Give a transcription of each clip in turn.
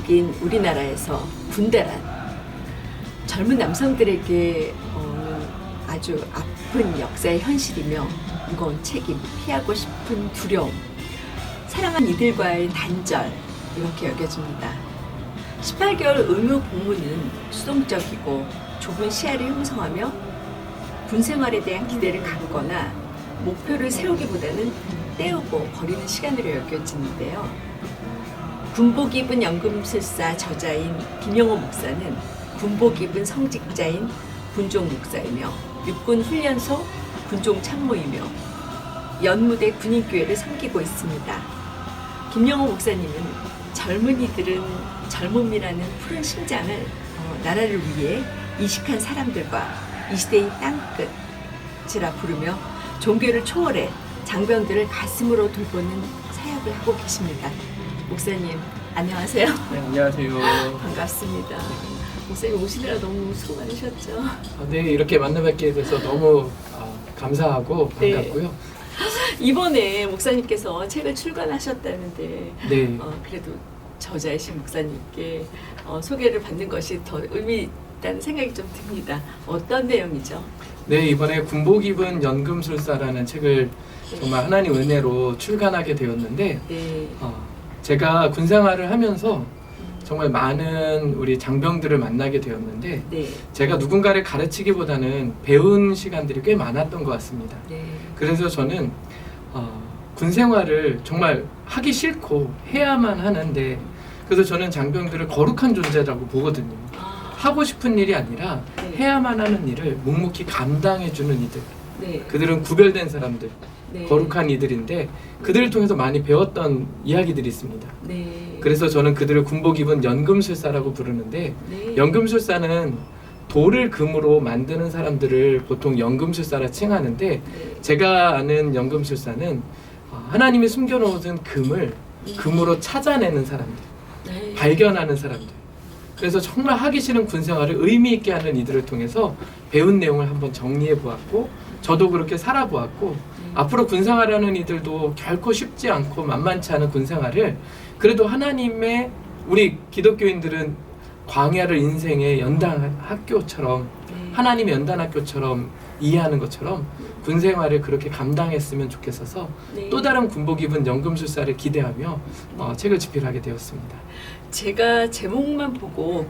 민족인 우리나라에서 군대란 젊은 남성들에게 아주 아픈 역사의 현실이며 무거운 책임, 피하고 싶은 두려움, 사랑한 이들과의 단절 이렇게 여겨집니다. 18개월 의무 복무는 수동적이고 좁은 시야를 형성하며 군 생활에 대한 기대를 갖거나 목표를 세우기보다는 때우고 버리는 시간으로 여겨지는데요. 군복 입은 연금술사 저자인 김영호 목사는 군복 입은 성직자인 군종 목사이며 육군 훈련소 군종 참모이며 연무대 군인교회를 섬기고 있습니다. 김영호 목사님은 젊은이들은 젊음이라는 푸른 심장을 나라를 위해 이식한 사람들과 이 시대의 땅끝이라 부르며 종교를 초월해 장병들을 가슴으로 돌보는 사역을 하고 계십니다. 목사님 안녕하세요. 네, 안녕하세요. 반갑습니다. 목사님 오시느라 너무 수고 많으셨죠? 네, 이렇게 만나뵙게 돼서 너무 감사하고 반갑고요. 네. 이번에 목사님께서 책을 출간하셨다는데 네. 그래도 저자이신 목사님께 소개를 받는 것이 더 의미 있다는 생각이 좀 듭니다. 어떤 내용이죠? 네, 이번에 군복 입은 연금술사라는 책을 정말 하나님 은혜로 출간하게 되었는데 네. 제가 군 생활을 하면서 정말 많은 우리 장병들을 만나게 되었는데 네. 제가 누군가를 가르치기보다는 배운 시간들이 꽤 많았던 것 같습니다. 네. 그래서 저는 군 생활을 정말 하기 싫고 해야만 하는데 그래서 저는 장병들을 거룩한 존재라고 보거든요. 하고 싶은 일이 아니라 네. 해야만 하는 일을 묵묵히 감당해주는 이들. 네. 그들은 구별된 사람들, 네. 거룩한 이들인데 그들을 통해서 많이 배웠던 이야기들이 있습니다. 네. 그래서 저는 그들을 군복 입은 연금술사라고 부르는데 네. 연금술사는 돌을 금으로 만드는 사람들을 보통 연금술사라 칭하는데 네. 제가 아는 연금술사는 하나님이 숨겨놓은 금을 금으로 찾아내는 사람들, 네. 발견하는 사람들. 그래서 정말 하기 싫은 군 생활을 의미 있게 하는 이들을 통해서 배운 내용을 한번 정리해 보았고 저도 그렇게 살아보았고 앞으로 군 생활하는 이들도 결코 쉽지 않고 만만치 않은 군 생활을 그래도 하나님의 우리 기독교인들은 광야를 인생의 연단 학교처럼 하나님의 연단 학교처럼 이해하는 것처럼 군 생활을 그렇게 감당했으면 좋겠어서 네. 또 다른 군복 입은 연금술사를 기대하며 책을 집필하게 되었습니다. 제가 제목만 보고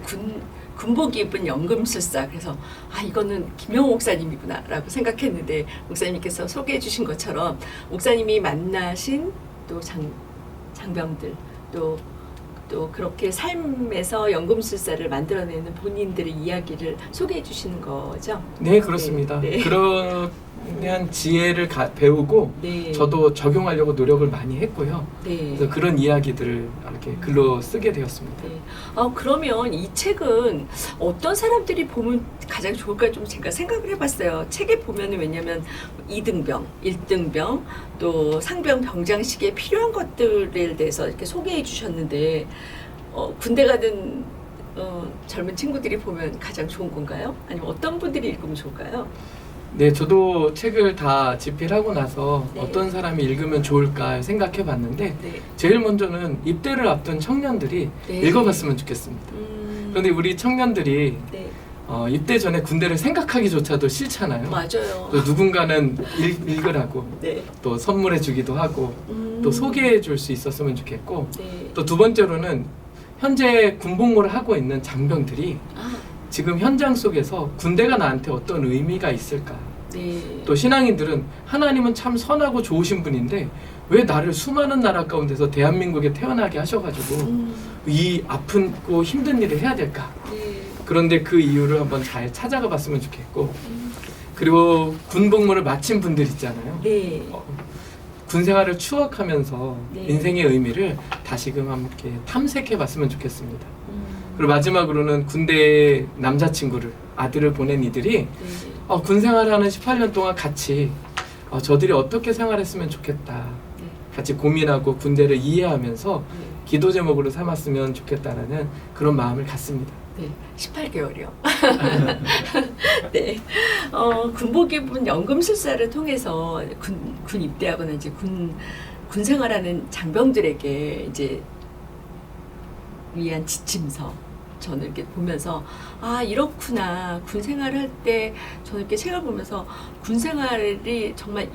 군복 입은 연금술사 그래서 이거는 김영호 목사님이구나라고 생각했는데 목사님께서 소개해 주신 것처럼 목사님이 만나신 또 장병들 또 그렇게 삶에서 연금술사를 만들어내는 본인들의 이야기를 소개해 주시는 거죠? 네, 그렇습니다. 네. 그런 지혜를 배우고 네. 저도 적용하려고 노력을 많이 했고요. 네. 그래서 그런 이야기들을 이렇게 글로 쓰게 되었습니다. 네. 그러면 이 책은 어떤 사람들이 보면 가장 좋을까 좀 제가 생각을 해봤어요. 책에 보면은 왜냐면 2등병, 1등병, 또 상병 병장식에 필요한 것들에 대해서 이렇게 소개해 주셨는데 군대 가든 젊은 친구들이 보면 가장 좋은 건가요? 아니면 어떤 분들이 읽으면 좋을까요? 네, 저도 책을 다 집필하고 나서 네. 어떤 사람이 읽으면 좋을까 생각해 봤는데 네. 제일 먼저는 입대를 앞둔 청년들이 네. 읽어봤으면 좋겠습니다. 그런데 우리 청년들이 네. 입대 전에 군대를 생각하기조차도 싫잖아요. 맞아요. 또 누군가는 읽으라고 네. 또 선물해 주기도 하고 또 소개해 줄 수 있었으면 좋겠고 네. 또 두 번째로는 현재 군복무를 하고 있는 장병들이 지금 현장 속에서 군대가 나한테 어떤 의미가 있을까? 네. 또 신앙인들은 하나님은 참 선하고 좋으신 분인데 왜 나를 수많은 나라 가운데서 대한민국에 태어나게 하셔가지고 이 아프고 힘든 일을 해야 될까? 네. 그런데 그 이유를 한번 잘 찾아가 봤으면 좋겠고 그리고 군복무를 마친 분들 있잖아요. 네. 군 생활을 추억하면서 네. 인생의 의미를 다시금 함께 탐색해 봤으면 좋겠습니다. 그리고 마지막으로는 군대에 남자친구를 아들을 보낸 이들이 네. 군 생활하는 18년 동안 같이 저들이 어떻게 생활했으면 좋겠다 네. 같이 고민하고 군대를 이해하면서 네. 기도 제목으로 삼았으면 좋겠다라는 그런 마음을 갖습니다. 네, 18개월이요. 네, 군복 입은 연금술사를 통해서 군 입대하거나 이제 군 생활하는 장병들에게 이제 위한 지침서. 저는 이렇게 보면서 아 이렇구나. 군 생활을 할 때 저는 이렇게 책을 보면서 군 생활이 정말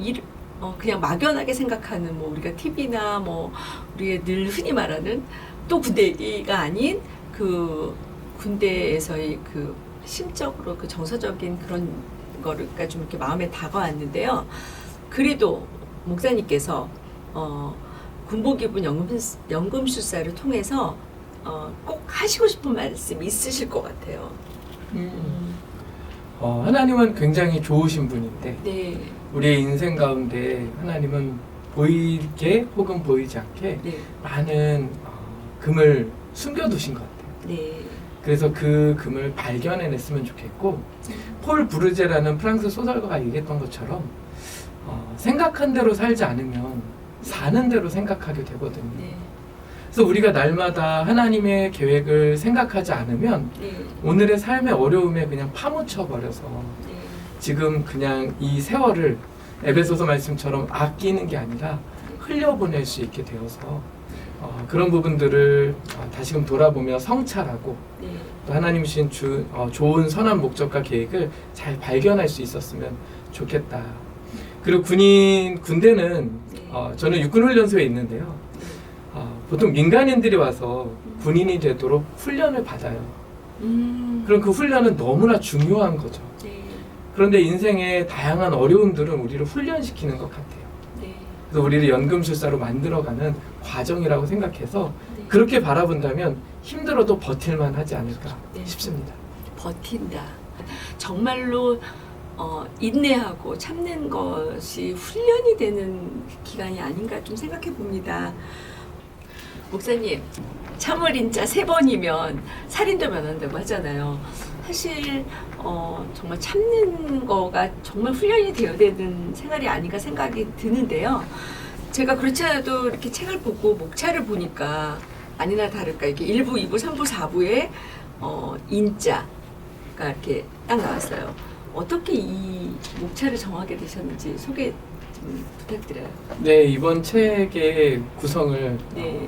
그냥 막연하게 생각하는 뭐 우리가 TV나 뭐 우리가 늘 흔히 말하는 또 군대 얘기가 아닌 그 군대에서의 그 심적으로 그 정서적인 그런 거가 좀 이렇게 마음에 다가왔는데요. 그래도 목사님께서 군복기분 연금술사를 통해서 꼭 하시고 싶은 말씀 있으실 것 같아요. 하나님은 굉장히 좋으신 분인데 네, 우리의 인생 가운데 하나님은 보이게 혹은 보이지 않게 네, 많은 금을 숨겨두신 것 같아요. 네, 그래서 그 금을 발견해냈으면 좋겠고 폴 부르제라는 프랑스 소설가가 얘기했던 것처럼 생각한 대로 살지 않으면 사는 대로 생각하게 되거든요. 네, 그래서 우리가 날마다 하나님의 계획을 생각하지 않으면 네, 오늘의 삶의 어려움에 그냥 파묻혀 버려서 네, 지금 그냥 이 세월을 에베소서 말씀처럼 아끼는 게 아니라 흘려보낼 수 있게 되어서 그런 부분들을 다시금 돌아보며 성찰하고 네, 또 하나님 주신 좋은 선한 목적과 계획을 잘 발견할 수 있었으면 좋겠다. 그리고 군대는 저는 육군훈련소에 있는데요. 보통 민간인들이 와서 군인이 되도록 훈련을 받아요. 그럼 그 훈련은 너무나 중요한 거죠. 네, 그런데 인생의 다양한 어려움들은 우리를 훈련시키는 것 같아요. 네, 그래서 우리를 연금술사로 만들어가는 과정이라고 생각해서 네. 그렇게 바라본다면 힘들어도 버틸만 하지 않을까 네. 싶습니다. 버틴다. 정말로 인내하고 참는 것이 훈련이 되는 기간이 아닌가 좀 생각해 봅니다. 목사님, 참을인자 3번이면 살인도 면한다고 하잖아요. 사실 정말 참는 거가 정말 훈련이 되어야 되는 생활이 아닌가 생각이 드는데요. 제가 그렇지 않아도 이렇게 책을 보고 목차를 보니까 아니나 다를까 이렇게 1부, 2부, 3부, 4부에 인자가 이렇게 딱 나왔어요. 어떻게 이 목차를 정하게 되셨는지 소개 좀 부탁드려요. 네, 이번 책의 구성을 네.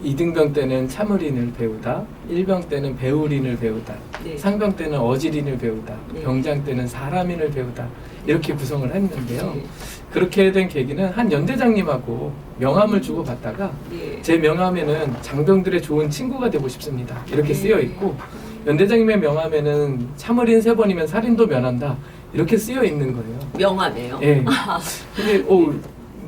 2등병 때는 참을인을 배우다, 1병 때는 배울인을 배우다, 네. 상병 때는 어질인을 배우다, 네. 병장 때는 사람인을 배우다 이렇게 구성을 했는데요. 네. 그렇게 된 계기는 한 연대장님하고 명함을 주고받다가 네. 제 명함에는 장병들의 좋은 친구가 되고 싶습니다 이렇게 네. 쓰여 있고 연대장님의 명함에는 참을인 3번이면 살인도 면한다 이렇게 쓰여 있는 거예요. 명함이에요. 예. 근데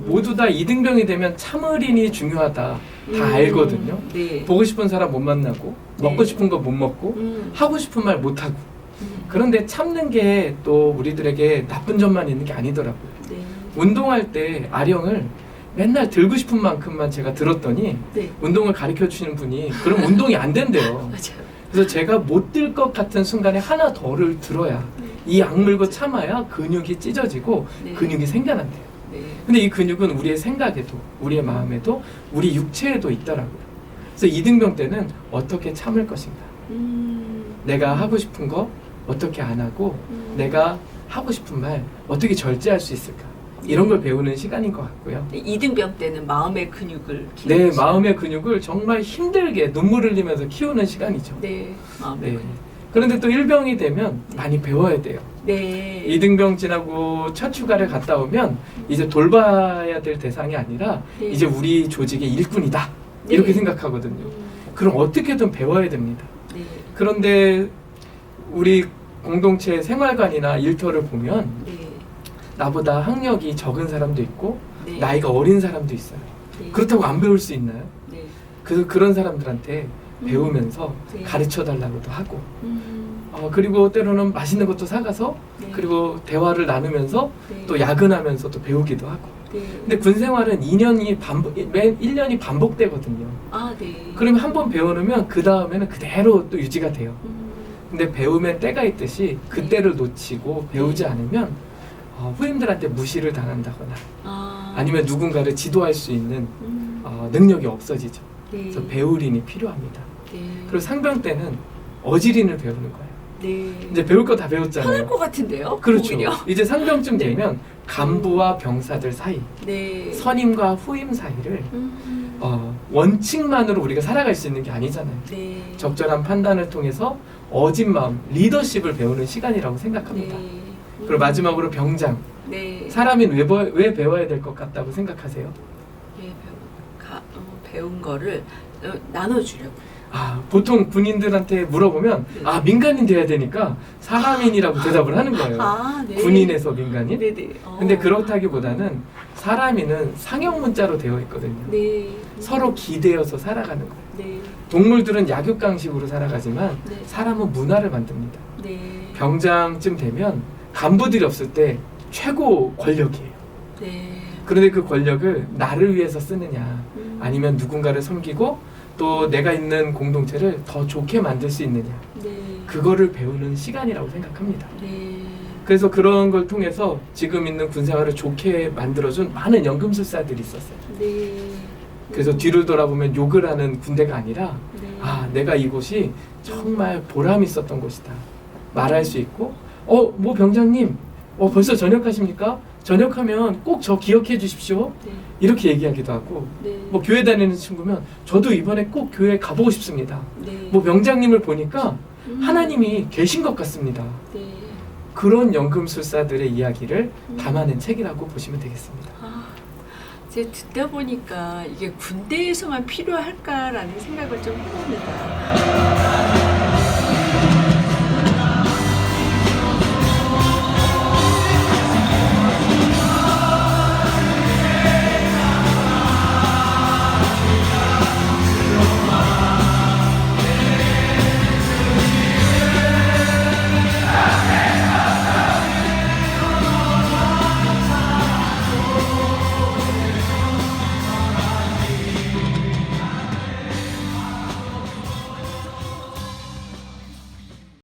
모두 다 2등병이 되면 참을인이 중요하다 다 알거든요. 네. 보고 싶은 사람 못 만나고 먹고 네. 싶은 거 못 먹고 하고 싶은 말 못 하고 음. 그런데 참는 게 또 우리들에게 나쁜 점만 있는 게 아니더라고요. 네. 운동할 때 아령을 맨날 들고 싶은 만큼만 제가 들었더니 네. 운동을 가르쳐 주시는 분이 그럼 운동이 안 된대요. 맞아요. 그래서 제가 못 들 것 같은 순간에 하나 더를 들어야 이 악물고 참아야 근육이 찢어지고 네. 근육이 생겨난대요. 네. 근데 이 근육은 우리의 생각에도 우리의 마음에도 우리 육체에도 있더라고요. 그래서 2등병 때는 어떻게 참을 것인가 내가 하고 싶은 거 어떻게 안 하고 내가 하고 싶은 말 어떻게 절제할 수 있을까 이런 걸 배우는 시간인 것 같고요. 2등병 때는 마음의 근육을 네, 키우는 마음의 근육을 정말 힘들게 눈물 흘리면서 키우는 시간이죠. 네, 마음의 네. 근육. 그런데 또 1병이 되면 많이 배워야 돼요. 네. 2등병 지나고 첫 휴가를 갔다 오면 이제 돌봐야 될 대상이 아니라 네. 이제 우리 조직의 일꾼이다 이렇게 네. 생각하거든요. 그럼 어떻게든 배워야 됩니다. 네. 그런데 우리 공동체 생활관이나 일터를 보면 네. 나보다 학력이 적은 사람도 있고 네. 나이가 어린 사람도 있어요. 네. 그렇다고 안 배울 수 있나요? 네. 그래서 그런 사람들한테 배우면서 네. 가르쳐 달라고도 하고 음. 그리고 때로는 맛있는 것도 사가서 네. 그리고 대화를 나누면서 네. 또 야근하면서 또 배우기도 하고 네. 근데 군 생활은 2년이 매 1년이 반복되거든요. 아, 네. 그러면 한 번 배워놓으면 그 다음에는 그대로 또 유지가 돼요. 음. 근데 배우면 때가 있듯이 그때를 놓치고 배우지 않으면 후임들한테 무시를 당한다거나 아니면 누군가를 지도할 수 있는 능력이 없어지죠. 네. 그래서 배울인이 필요합니다. 네. 그리고 상병 때는 어질인을 배우는 거예요. 네. 이제 배울 거 다 배웠잖아요. 편할 것 같은데요? 그렇죠. 오히려. 이제 상병쯤 네. 되면 간부와 병사들 사이, 네. 선임과 후임 사이를 음. 원칙만으로 우리가 살아갈 수 있는 게 아니잖아요. 네. 적절한 판단을 통해서 어진 마음, 리더십을 배우는 시간이라고 생각합니다. 네. 그리고 마지막으로 병장. 네. 사람이 왜 배워야 될 것 같다고 생각하세요? 예, 배운 거를 나눠주려고. 보통 군인들한테 물어보면 네. 민간인 돼야 되니까 사람인이라고 대답을 하는 거예요. 네. 군인에서 민간인? 네네. 근데 그렇다기보다는 사람인은 상형 문자로 되어 있거든요. 네. 서로 기대어서 살아가는 거예요. 네. 동물들은 약육강식으로 살아가지만 네. 사람은 문화를 만듭니다. 네. 병장쯤 되면 간부들이 없을 때 최고 권력이에요. 네. 그런데 그 권력을 나를 위해서 쓰느냐, 음. 아니면 누군가를 섬기고 또 내가 있는 공동체를 더 좋게 만들 수 있느냐, 네. 그거를 배우는 시간이라고 생각합니다. 네. 그래서 그런 걸 통해서 지금 있는 군생활을 좋게 만들어준 많은 연금술사들이 있었어요. 네. 그래서 뒤를 돌아보면 욕을 하는 군대가 아니라 네. 내가 이곳이 정말 보람 있었던 곳이다 말할 수 있고, 뭐 병장님 벌써 전역하십니까? 전역하면 꼭 저 기억해 주십시오. 네. 이렇게 얘기하기도 하고, 네. 뭐 교회 다니는 친구면 저도 이번에 꼭 교회 가보고 싶습니다. 네. 뭐 병장님을 보니까 음. 하나님이 계신 것 같습니다. 네. 그런 연금술사들의 이야기를 담아낸 책이라고 보시면 되겠습니다. 이제 듣다 보니까 이게 군대에서만 필요할까라는 생각을 좀 해봅니다.